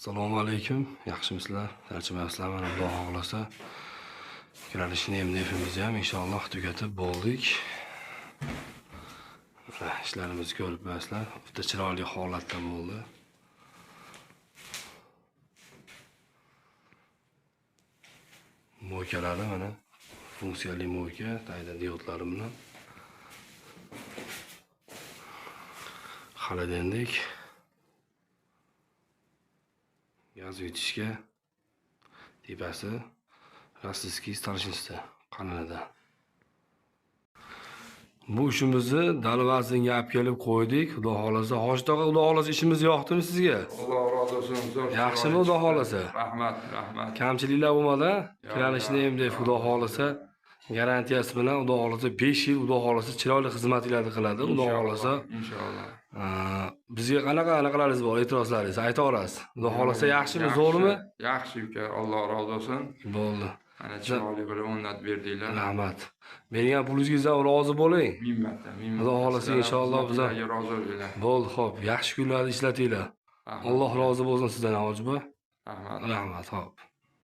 Assalomu alaykum. Yaxshimisizlar? Charchamayapsizlar? Mana Xudo xohlasa kiralishni MDF'imizni ham inshaalloh tugatib bo'ldik. Ishlarimizni ko'rib turibsizlar. Juda chiroyli holatda bo'ldi. Mo'ykalari mana funksiyali mo'yka, tayda diodlari bilan. Xolodilnik. Gaz yutishga tepasi rossiyskiy staroshinsta kanalida. Bu ishimizni dalvasinga olib kelib qo'ydik. Xudo xolasa, Hoji tog'a, Xudo xolasa ishimiz yoqdimi sizga? Alloh rozi bo'lsin. Yaxshimi Xudo xolasa? Rahmat. Kamchiliklar bo'lmadi. Kiralishni endi Xudo xolasa garantiyasi bilan Xudo xolasa 5 yil Xudo xolasa chiroyli xizmatlarni qiladi. Xudo xolasa inshaalloh. Bizga qanaqalaringiz bor, e'tirozlaringiz aytaverasiz. Xudo xolasa yaxshimi, zo'rmi? Yaxshi uka, Alloh rozi bo'lsin. Bo'ldi. Mana chiroyli qilib o'rnatib berdinglar. Rahmat. Bergan pulingizdan rozi bo'ling. Ming marta. Xudo xolasa inshaalloh biz rozi bo'linglar. bo'ldi, xo'p. Yaxshi kunlarda ishlatinglar. Alloh rozi bo'lsin sizdan, Hojiboy. Rahmat. Rahmat, xo'p.